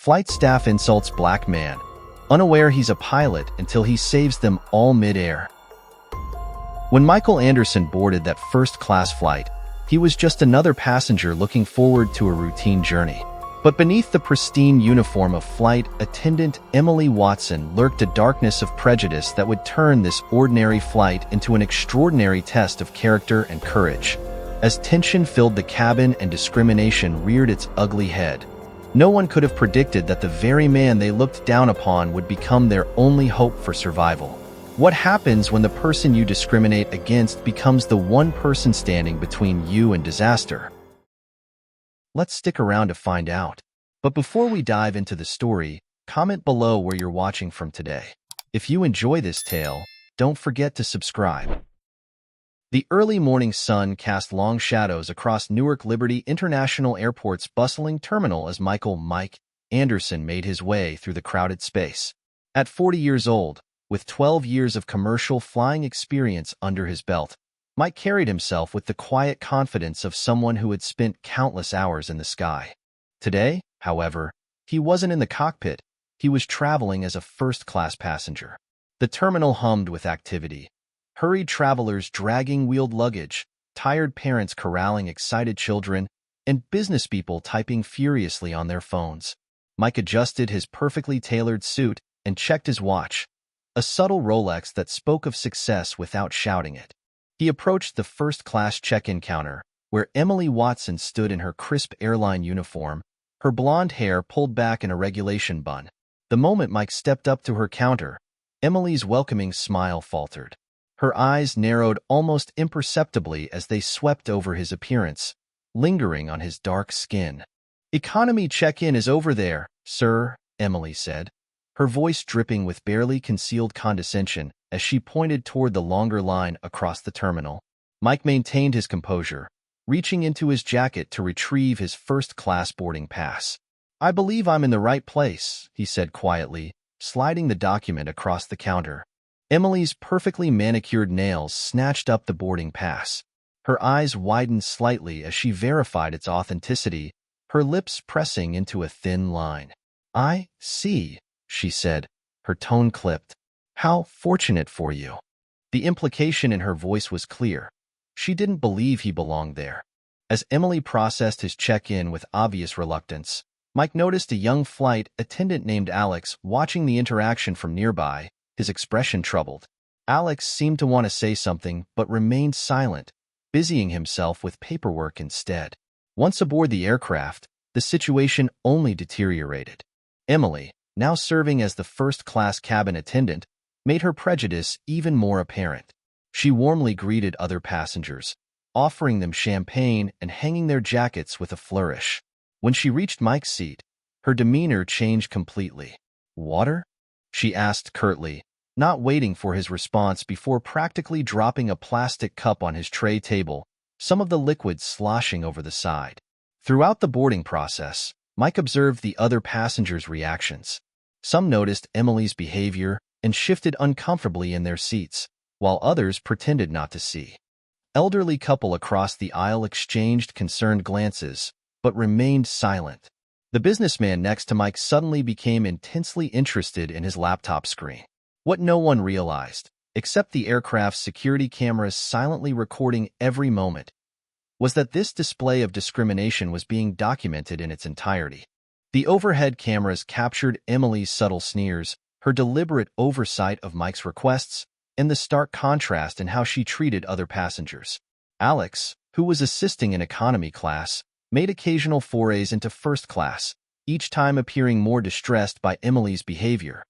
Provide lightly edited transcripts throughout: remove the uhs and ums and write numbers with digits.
Flight staff insults black man, unaware he's a pilot until he saves them all mid-air. When Michael Anderson boarded that first-class flight, he was just another passenger looking forward to a routine journey. But beneath the pristine uniform of flight attendant Emily Watson lurked a darkness of prejudice that would turn this ordinary flight into an extraordinary test of character and courage. As tension filled the cabin and discrimination reared its ugly head, no one could have predicted that the very man they looked down upon would become their only hope for survival. What happens when the person you discriminate against becomes the one person standing between you and disaster? Let's stick around to find out. But before we dive into the story, comment below where you're watching from today. If you enjoy this tale, don't forget to subscribe. The early morning sun cast long shadows across Newark Liberty International Airport's bustling terminal as Mike Anderson made his way through the crowded space. At 40 years old, with 12 years of commercial flying experience under his belt, Mike carried himself with the quiet confidence of someone who had spent countless hours in the sky. Today, however, he wasn't in the cockpit. He was traveling as a first-class passenger. The terminal hummed with activity. Hurried travelers dragging wheeled luggage, tired parents corralling excited children, and business people typing furiously on their phones. Mike adjusted his perfectly tailored suit and checked his watch, a subtle Rolex that spoke of success without shouting it. He approached the first-class check-in counter, where Emily Watson stood in her crisp airline uniform, her blonde hair pulled back in a regulation bun. The moment Mike stepped up to her counter, Emily's welcoming smile faltered. Her eyes narrowed almost imperceptibly as they swept over his appearance, lingering on his dark skin. "Economy check-in is over there, sir," Emily said, her voice dripping with barely concealed condescension as she pointed toward the longer line across the terminal. Mike maintained his composure, reaching into his jacket to retrieve his first-class boarding pass. "I believe I'm in the right place," he said quietly, sliding the document across the counter. Emily's perfectly manicured nails snatched up the boarding pass. Her eyes widened slightly as she verified its authenticity, her lips pressing into a thin line. "I see," she said, her tone clipped. "How fortunate for you." The implication in her voice was clear. She didn't believe he belonged there. As Emily processed his check-in with obvious reluctance, Mike noticed a young flight attendant named Alex watching the interaction from nearby, his expression troubled. Alex seemed to want to say something but remained silent, busying himself with paperwork instead. Once aboard the aircraft, the situation only deteriorated. Emily, now serving as the first-class cabin attendant, made her prejudice even more apparent. She warmly greeted other passengers, offering them champagne and hanging their jackets with a flourish. When she reached Mike's seat, her demeanor changed completely. "Water?" she asked curtly, not waiting for his response before practically dropping a plastic cup on his tray table, some of the liquid sloshing over the side. Throughout the boarding process, Mike observed the other passengers' reactions. Some noticed Emily's behavior and shifted uncomfortably in their seats, while others pretended not to see. Elderly couple across the aisle exchanged concerned glances, but remained silent. The businessman next to Mike suddenly became intensely interested in his laptop screen. What no one realized, except the aircraft's security cameras silently recording every moment, was that this display of discrimination was being documented in its entirety. The overhead cameras captured Emily's subtle sneers, her deliberate oversight of Mike's requests, and the stark contrast in how she treated other passengers. Alex, who was assisting in economy class, made occasional forays into first class, each time appearing more distressed by Emily's behavior.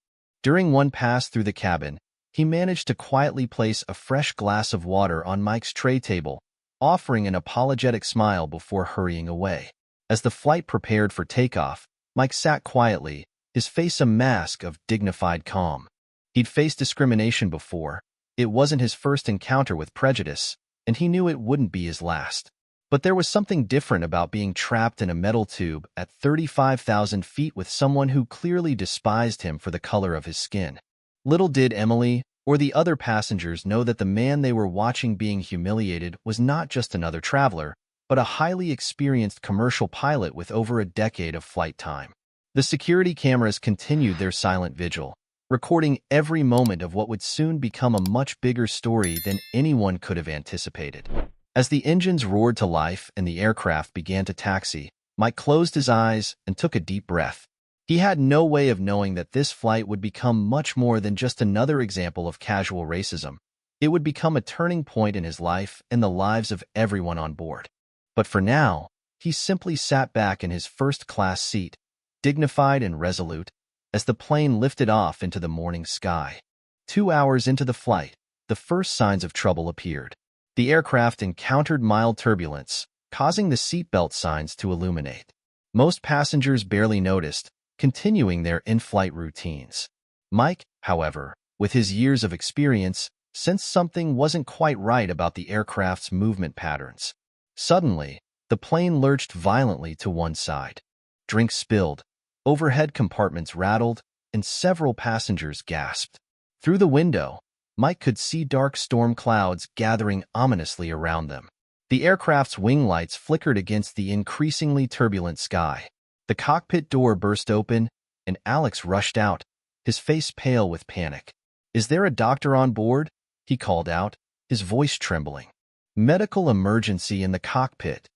During one pass through the cabin, he managed to quietly place a fresh glass of water on Mike's tray table, offering an apologetic smile before hurrying away. As the flight prepared for takeoff, Mike sat quietly, his face a mask of dignified calm. He'd faced discrimination before. It wasn't his first encounter with prejudice, and he knew it wouldn't be his last. But there was something different about being trapped in a metal tube at 35,000 feet with someone who clearly despised him for the color of his skin. Little did Emily or the other passengers know that the man they were watching being humiliated was not just another traveler, but a highly experienced commercial pilot with over a decade of flight time. The security cameras continued their silent vigil, recording every moment of what would soon become a much bigger story than anyone could have anticipated. As the engines roared to life and the aircraft began to taxi, Mike closed his eyes and took a deep breath. He had no way of knowing that this flight would become much more than just another example of casual racism. It would become a turning point in his life and the lives of everyone on board. But for now, he simply sat back in his first-class seat, dignified and resolute, as the plane lifted off into the morning sky. 2 hours into the flight, the first signs of trouble appeared. The aircraft encountered mild turbulence, causing the seatbelt signs to illuminate. Most passengers barely noticed, continuing their in-flight routines. Mike, however, with his years of experience, sensed something wasn't quite right about the aircraft's movement patterns. Suddenly, the plane lurched violently to one side. Drinks spilled, overhead compartments rattled, and several passengers gasped. Through the window, Mike could see dark storm clouds gathering ominously around them. The aircraft's wing lights flickered against the increasingly turbulent sky. The cockpit door burst open, and Alex rushed out, his face pale with panic. "Is there a doctor on board?" he called out, his voice trembling. "Medical emergency in the cockpit."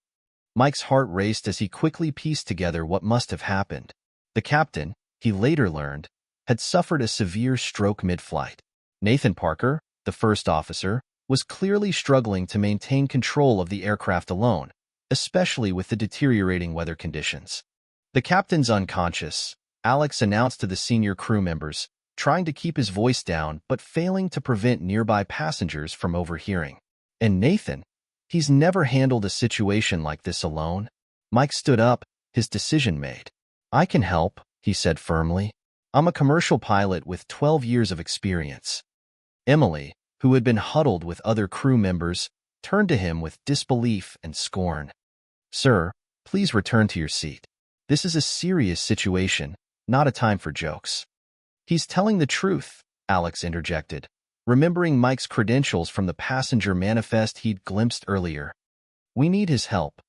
Mike's heart raced as he quickly pieced together what must have happened. The captain, he later learned, had suffered a severe stroke mid-flight. Nathan Parker, the first officer, was clearly struggling to maintain control of the aircraft alone, especially with the deteriorating weather conditions. "The captain's unconscious," Alex announced to the senior crew members, trying to keep his voice down but failing to prevent nearby passengers from overhearing. "And Nathan? He's never handled a situation like this alone." Mike stood up, his decision made. "I can help," he said firmly. "I'm a commercial pilot with 12 years of experience." Emily, who had been huddled with other crew members, turned to him with disbelief and scorn. "Sir, please return to your seat. This is a serious situation, not a time for jokes." "He's telling the truth," Alex interjected, remembering Mike's credentials from the passenger manifest he'd glimpsed earlier. "We need his help."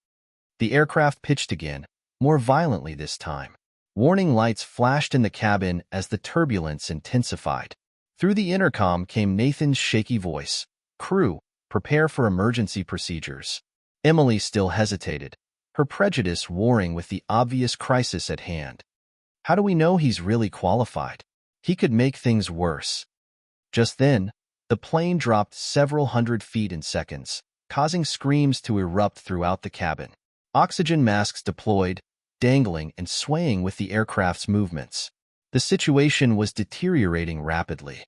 The aircraft pitched again, more violently this time. Warning lights flashed in the cabin as the turbulence intensified. Through the intercom came Nathan's shaky voice. "Crew, prepare for emergency procedures." Emily still hesitated, her prejudice warring with the obvious crisis at hand. "How do we know he's really qualified? He could make things worse." Just then, the plane dropped several hundred feet in seconds, causing screams to erupt throughout the cabin. Oxygen masks deployed, dangling and swaying with the aircraft's movements. The situation was deteriorating rapidly.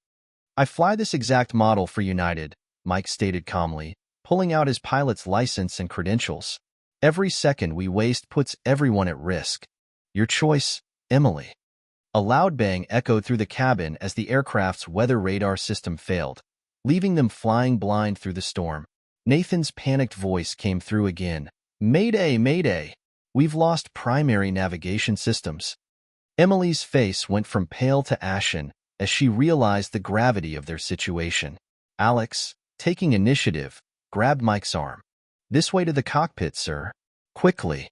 "I fly this exact model for United," Mike stated calmly, pulling out his pilot's license and credentials. "Every second we waste puts everyone at risk. Your choice, Emily." A loud bang echoed through the cabin as the aircraft's weather radar system failed, leaving them flying blind through the storm. Nathan's panicked voice came through again. "Mayday, mayday! We've lost primary navigation systems." Emily's face went from pale to ashen as she realized the gravity of their situation. Alex, taking initiative, grabbed Mike's arm. "This way to the cockpit, sir. Quickly."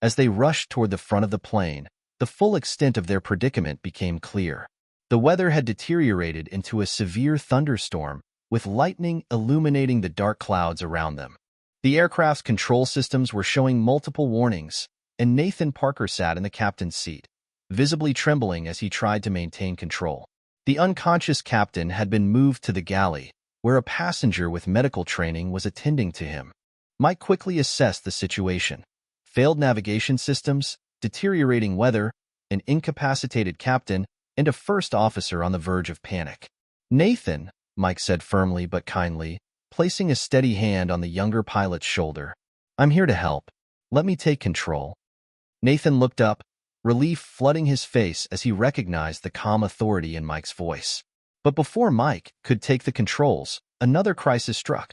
As they rushed toward the front of the plane, the full extent of their predicament became clear. The weather had deteriorated into a severe thunderstorm, with lightning illuminating the dark clouds around them. The aircraft's control systems were showing multiple warnings, and Nathan Parker sat in the captain's seat, visibly trembling as he tried to maintain control. The unconscious captain had been moved to the galley, where a passenger with medical training was attending to him. Mike quickly assessed the situation. Failed navigation systems, deteriorating weather, an incapacitated captain, and a first officer on the verge of panic. "Nathan," Mike said firmly but kindly, placing a steady hand on the younger pilot's shoulder. "I'm here to help. Let me take control." Nathan looked up, relief flooding his face as he recognized the calm authority in Mike's voice. But before Mike could take the controls, another crisis struck.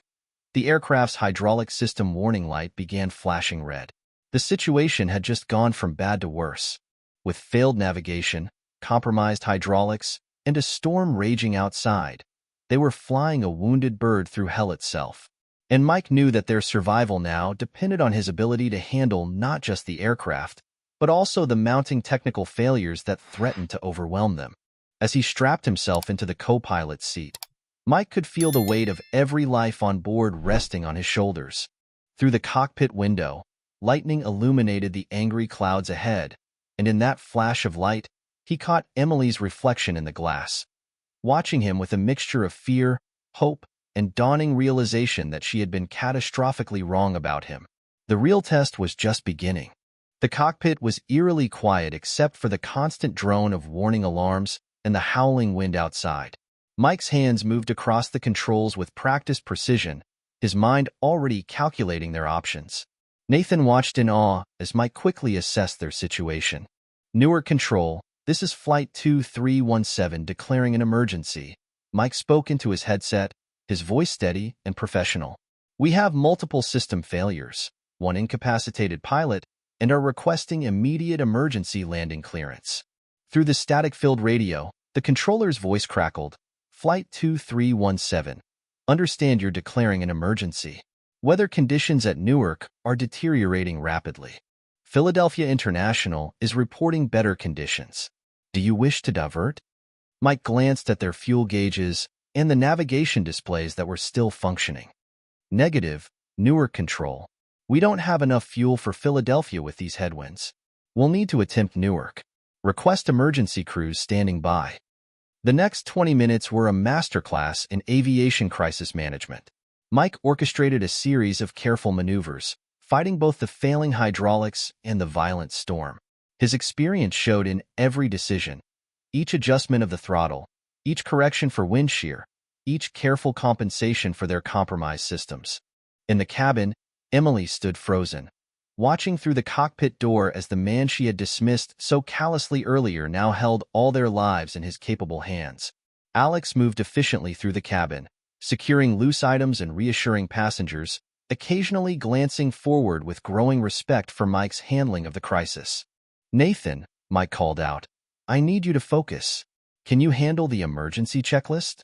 The aircraft's hydraulic system warning light began flashing red. The situation had just gone from bad to worse. With failed navigation, compromised hydraulics, and a storm raging outside, they were flying a wounded bird through hell itself. And Mike knew that their survival now depended on his ability to handle not just the aircraft, but also the mounting technical failures that threatened to overwhelm them. As he strapped himself into the co-pilot's seat, Mike could feel the weight of every life on board resting on his shoulders. Through the cockpit window, lightning illuminated the angry clouds ahead, and in that flash of light, he caught Emily's reflection in the glass, watching him with a mixture of fear, hope, and dawning realization that she had been catastrophically wrong about him. The real test was just beginning. The cockpit was eerily quiet except for the constant drone of warning alarms and the howling wind outside. Mike's hands moved across the controls with practiced precision, his mind already calculating their options. Nathan watched in awe as Mike quickly assessed their situation. Newark Control, this is Flight 2317 declaring an emergency. Mike spoke into his headset, his voice steady and professional. We have multiple system failures, one incapacitated pilot, and are requesting immediate emergency landing clearance. Through the static-filled radio, the controller's voice crackled. Flight 2317. Understand you're declaring an emergency. Weather conditions at Newark are deteriorating rapidly. Philadelphia International is reporting better conditions. Do you wish to divert? Mike glanced at their fuel gauges and the navigation displays that were still functioning. Negative, Newark Control. We don't have enough fuel for Philadelphia with these headwinds. We'll need to attempt Newark. Request emergency crews standing by. The next 20 minutes were a masterclass in aviation crisis management. Mike orchestrated a series of careful maneuvers, fighting both the failing hydraulics and the violent storm. His experience showed in every decision, each adjustment of the throttle, each correction for wind shear, each careful compensation for their compromised systems. In the cabin, Emily stood frozen, watching through the cockpit door as the man she had dismissed so callously earlier now held all their lives in his capable hands. Alex moved efficiently through the cabin, securing loose items and reassuring passengers, occasionally glancing forward with growing respect for Mike's handling of the crisis. Nathan, Mike called out, I need you to focus. Can you handle the emergency checklist?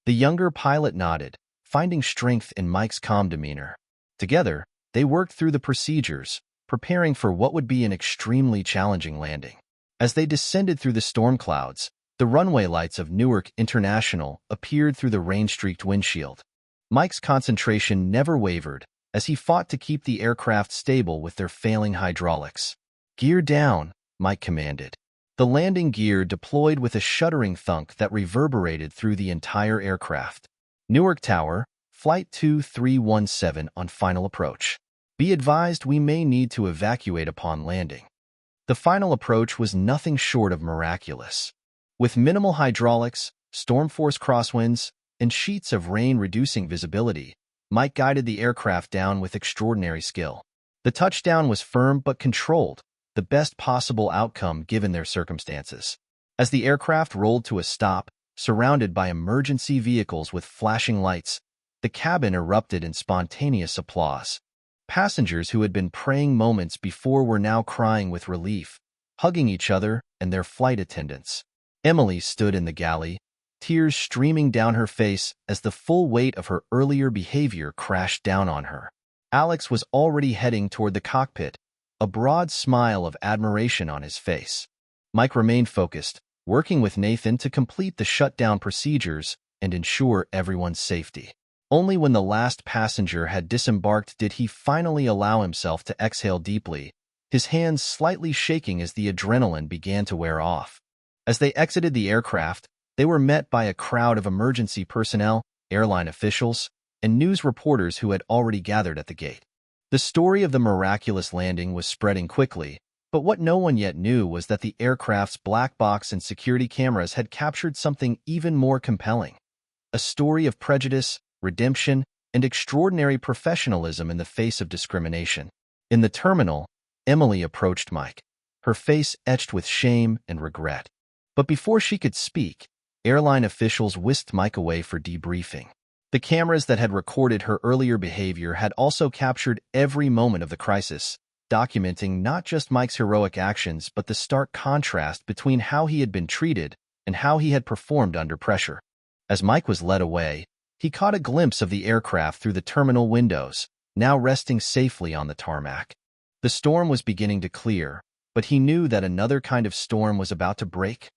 The younger pilot nodded, finding strength in Mike's calm demeanor. Together, they worked through the procedures, preparing for what would be an extremely challenging landing. As they descended through the storm clouds, the runway lights of Newark International appeared through the rain-streaked windshield. Mike's concentration never wavered as he fought to keep the aircraft stable with their failing hydraulics. Gear down, Mike commanded. The landing gear deployed with a shuddering thunk that reverberated through the entire aircraft. Newark Tower, Flight 2317 on final approach. Be advised we may need to evacuate upon landing. The final approach was nothing short of miraculous. With minimal hydraulics, storm force crosswinds, and sheets of rain reducing visibility, Mike guided the aircraft down with extraordinary skill. The touchdown was firm but controlled, the best possible outcome given their circumstances. As the aircraft rolled to a stop, surrounded by emergency vehicles with flashing lights, the cabin erupted in spontaneous applause. Passengers who had been praying moments before were now crying with relief, hugging each other and their flight attendants. Emily stood in the galley, tears streaming down her face as the full weight of her earlier behavior crashed down on her. Alex was already heading toward the cockpit, a broad smile of admiration on his face. Mike remained focused, working with Nathan to complete the shutdown procedures and ensure everyone's safety. Only when the last passenger had disembarked did he finally allow himself to exhale deeply, his hands slightly shaking as the adrenaline began to wear off. As they exited the aircraft, they were met by a crowd of emergency personnel, airline officials, and news reporters who had already gathered at the gate. The story of the miraculous landing was spreading quickly, but what no one yet knew was that the aircraft's black box and security cameras had captured something even more compelling. A story of prejudice, redemption, and extraordinary professionalism in the face of discrimination. In the terminal, Emily approached Mike, her face etched with shame and regret. But before she could speak, airline officials whisked Mike away for debriefing. The cameras that had recorded her earlier behavior had also captured every moment of the crisis, documenting not just Mike's heroic actions but the stark contrast between how he had been treated and how he had performed under pressure. As Mike was led away, he caught a glimpse of the aircraft through the terminal windows, now resting safely on the tarmac. The storm was beginning to clear, But he knew that another kind of storm was about to break,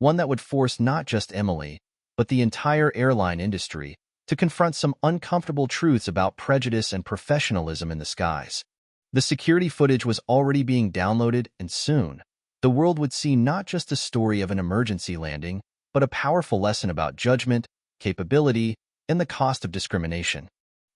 one that would force not just Emily, but the entire airline industry to confront some uncomfortable truths about prejudice and professionalism in the skies. The security footage was already being downloaded, and soon, the world would see not just a story of an emergency landing, but a powerful lesson about judgment, capability, and the cost of discrimination.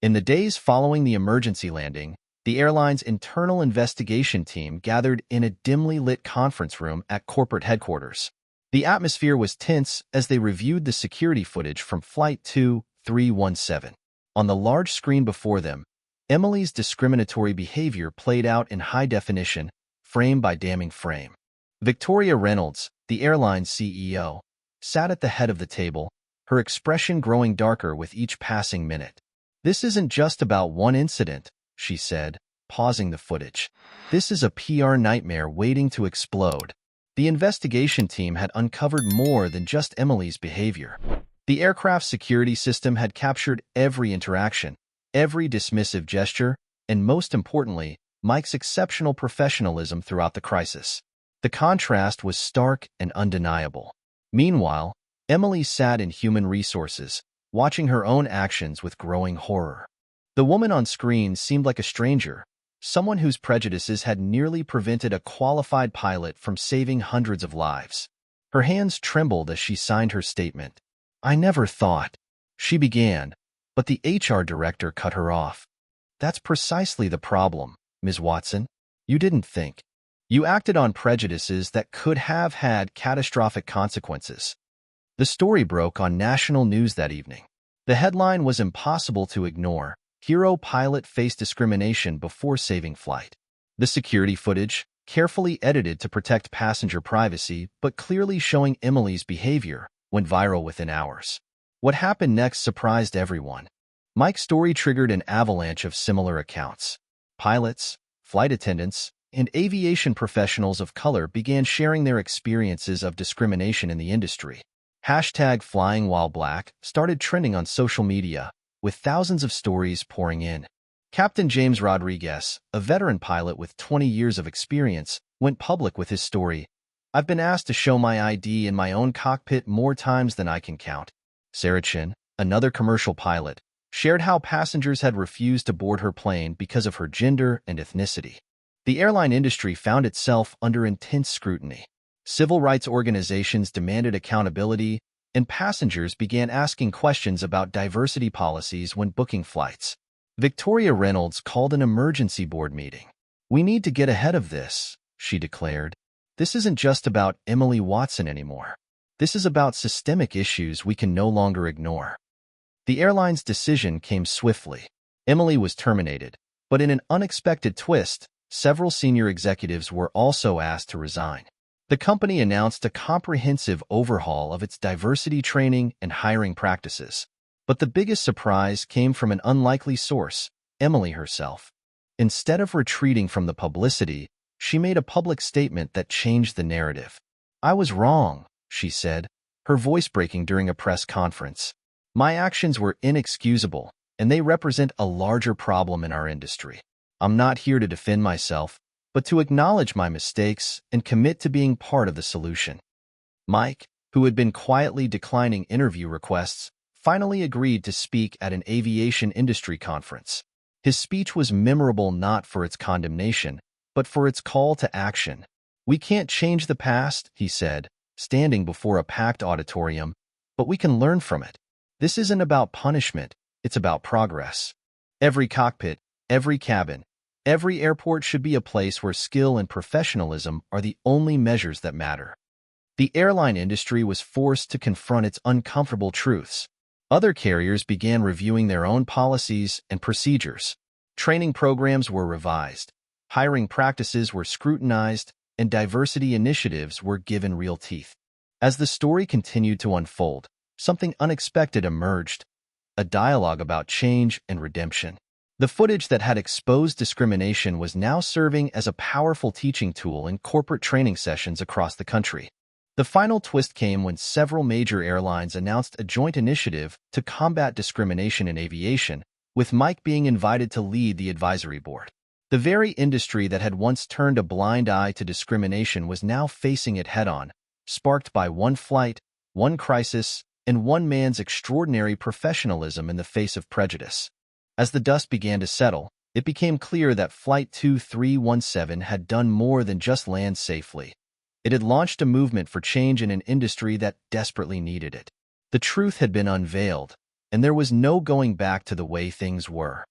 In the days following the emergency landing, the airline's internal investigation team gathered in a dimly lit conference room at corporate headquarters. The atmosphere was tense as they reviewed the security footage from Flight 2317. On the large screen before them, Emily's discriminatory behavior played out in high definition, frame by damning frame. Victoria Reynolds, the airline's CEO, sat at the head of the table, her expression growing darker with each passing minute. "This isn't just about one incident," she said, pausing the footage. "This is a PR nightmare waiting to explode." The investigation team had uncovered more than just Emily's behavior. The aircraft security system had captured every interaction, every dismissive gesture, and most importantly, Mike's exceptional professionalism throughout the crisis. The contrast was stark and undeniable. Meanwhile, Emily sat in human resources, watching her own actions with growing horror. The woman on screen seemed like a stranger, someone whose prejudices had nearly prevented a qualified pilot from saving hundreds of lives. Her hands trembled as she signed her statement. "I never thought," she began, but the HR director cut her off. "That's precisely the problem, Ms. Watson. You didn't think. You acted on prejudices that could have had catastrophic consequences." The story broke on national news that evening. The headline was impossible to ignore. Hero pilot faced discrimination before saving flight. The security footage, carefully edited to protect passenger privacy but clearly showing Emily's behavior, went viral within hours. What happened next surprised everyone. Mike's story triggered an avalanche of similar accounts. Pilots, flight attendants, and aviation professionals of color began sharing their experiences of discrimination in the industry. #FlyingWhileBlack started trending on social media, with thousands of stories pouring in. Captain James Rodriguez, a veteran pilot with 20 years of experience, went public with his story. "I've been asked to show my ID in my own cockpit more times than I can count." Sarah Chin, another commercial pilot, shared how passengers had refused to board her plane because of her gender and ethnicity. The airline industry found itself under intense scrutiny. Civil rights organizations demanded accountability, and passengers began asking questions about diversity policies when booking flights. Victoria Reynolds called an emergency board meeting. "We need to get ahead of this," she declared. "This isn't just about Emily Watson anymore. This is about systemic issues we can no longer ignore." The airline's decision came swiftly. Emily was terminated, but in an unexpected twist, several senior executives were also asked to resign. The company announced a comprehensive overhaul of its diversity training and hiring practices. But the biggest surprise came from an unlikely source, Emily herself. Instead of retreating from the publicity, she made a public statement that changed the narrative. "I was wrong," she said, her voice breaking during a press conference. "My actions were inexcusable, and they represent a larger problem in our industry. I'm not here to defend myself, but to acknowledge my mistakes and commit to being part of the solution." Mike, who had been quietly declining interview requests, finally agreed to speak at an aviation industry conference. His speech was memorable not for its condemnation, but for its call to action. "We can't change the past," he said, standing before a packed auditorium, "but we can learn from it. This isn't about punishment, it's about progress. Every cockpit, every cabin, every airport should be a place where skill and professionalism are the only measures that matter." The airline industry was forced to confront its uncomfortable truths. Other carriers began reviewing their own policies and procedures. Training programs were revised, hiring practices were scrutinized, and diversity initiatives were given real teeth. As the story continued to unfold, something unexpected emerged, a dialogue about change and redemption. The footage that had exposed discrimination was now serving as a powerful teaching tool in corporate training sessions across the country. The final twist came when several major airlines announced a joint initiative to combat discrimination in aviation, with Mike being invited to lead the advisory board. The very industry that had once turned a blind eye to discrimination was now facing it head-on, sparked by one flight, one crisis, and one man's extraordinary professionalism in the face of prejudice. As the dust began to settle, it became clear that Flight 2317 had done more than just land safely. It had launched a movement for change in an industry that desperately needed it. The truth had been unveiled, and there was no going back to the way things were.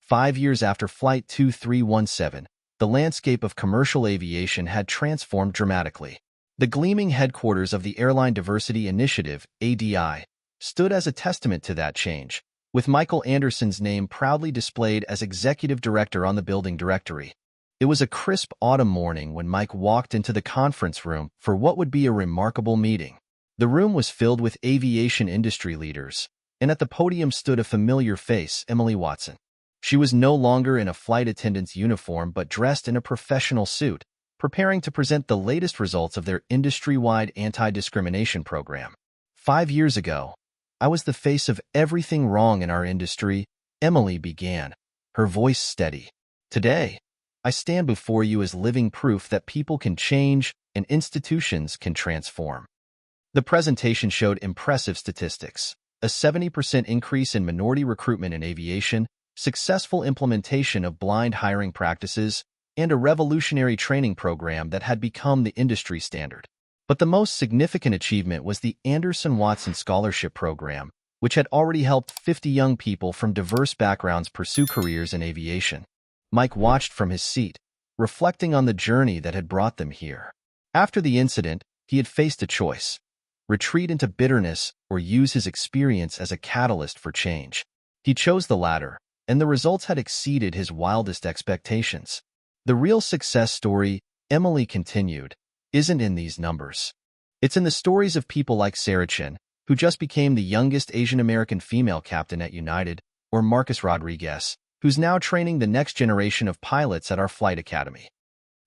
5 years after Flight 2317, the landscape of commercial aviation had transformed dramatically. The gleaming headquarters of the Airline Diversity Initiative, ADI, stood as a testament to that change, with Michael Anderson's name proudly displayed as executive director on the building directory. It was a crisp autumn morning when Mike walked into the conference room for what would be a remarkable meeting. The room was filled with aviation industry leaders, and at the podium stood a familiar face, Emily Watson. She was no longer in a flight attendant's uniform but dressed in a professional suit, preparing to present the latest results of their industry-wide anti-discrimination program. 5 years ago, I was the face of everything wrong in our industry, Emily began, her voice steady. Today, I stand before you as living proof that people can change and institutions can transform. The presentation showed impressive statistics: a 70% increase in minority recruitment in aviation, successful implementation of blind hiring practices, and a revolutionary training program that had become the industry standard. But the most significant achievement was the Anderson-Watson Scholarship Program, which had already helped 50 young people from diverse backgrounds pursue careers in aviation. Mike watched from his seat, reflecting on the journey that had brought them here. After the incident, he had faced a choice: retreat into bitterness or use his experience as a catalyst for change. He chose the latter, and the results had exceeded his wildest expectations. The real success story, Emily continued, isn't in these numbers. It's in the stories of people like Sarah Chen, who just became the youngest Asian American female captain at United, or Marcus Rodriguez, who's now training the next generation of pilots at our flight academy.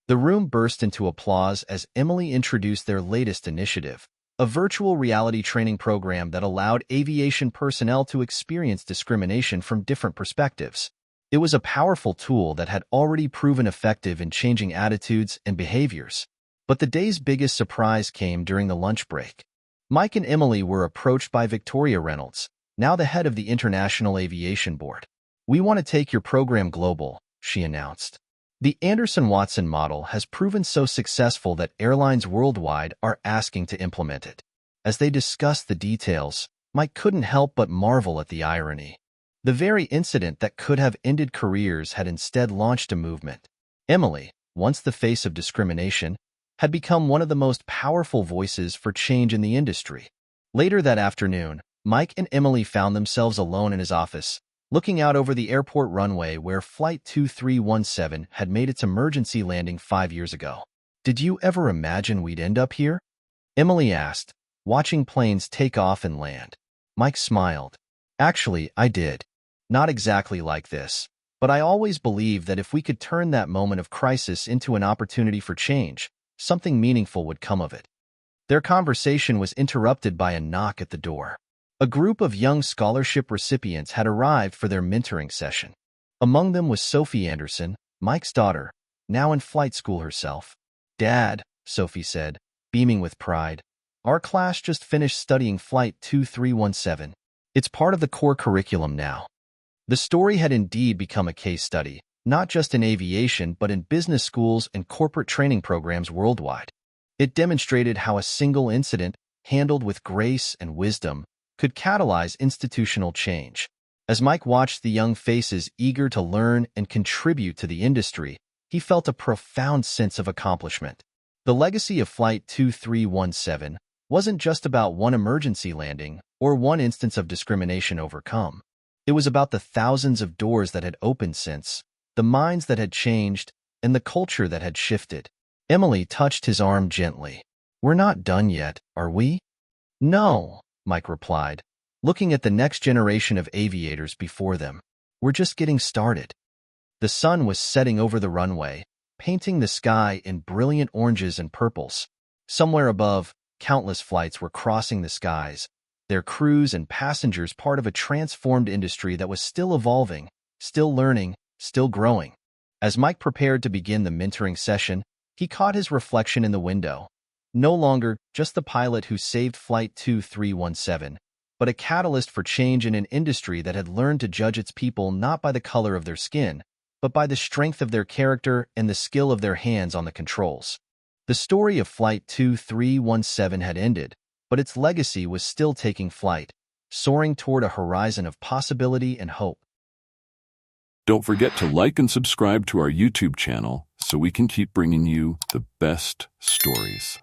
The room burst into applause as Emily introduced their latest initiative, a virtual reality training program that allowed aviation personnel to experience discrimination from different perspectives. It was a powerful tool that had already proven effective in changing attitudes and behaviors. But the day's biggest surprise came during the lunch break. Mike and Emily were approached by Victoria Reynolds, now the head of the International Aviation Board. "We want to take your program global," she announced. The Anderson-Watson model has proven so successful that airlines worldwide are asking to implement it. As they discussed the details, Mike couldn't help but marvel at the irony. The very incident that could have ended careers had instead launched a movement. Emily, once the face of discrimination, had become one of the most powerful voices for change in the industry. Later that afternoon, Mike and Emily found themselves alone in his office, looking out over the airport runway where Flight 2317 had made its emergency landing 5 years ago. "Did you ever imagine we'd end up here?" Emily asked, watching planes take off and land. Mike smiled. "Actually, I did. Not exactly like this, but I always believed that if we could turn that moment of crisis into an opportunity for change, something meaningful would come of it." Their conversation was interrupted by a knock at the door. A group of young scholarship recipients had arrived for their mentoring session. Among them was Sophie Anderson, Mike's daughter, now in flight school herself. "Dad," Sophie said, beaming with pride, "our class just finished studying Flight 2317. It's part of the core curriculum now." The story had indeed become a case study, not just in aviation but in business schools and corporate training programs worldwide. It demonstrated how a single incident, handled with grace and wisdom, could catalyze institutional change. As Mike watched the young faces eager to learn and contribute to the industry, he felt a profound sense of accomplishment. The legacy of Flight 2317 wasn't just about one emergency landing or one instance of discrimination overcome. It was about the thousands of doors that had opened since, the minds that had changed, and the culture that had shifted. Emily touched his arm gently. "We're not done yet, are we?" "No," Mike replied, looking at the next generation of aviators before them. "We're just getting started." The sun was setting over the runway, painting the sky in brilliant oranges and purples. Somewhere above, countless flights were crossing the skies, their crews and passengers part of a transformed industry that was still evolving, still learning, still growing. As Mike prepared to begin the mentoring session, he caught his reflection in the window. No longer just the pilot who saved Flight 2317, but a catalyst for change in an industry that had learned to judge its people not by the color of their skin, but by the strength of their character and the skill of their hands on the controls. The story of Flight 2317 had ended, but its legacy was still taking flight, soaring toward a horizon of possibility and hope. Don't forget to like and subscribe to our YouTube channel so we can keep bringing you the best stories.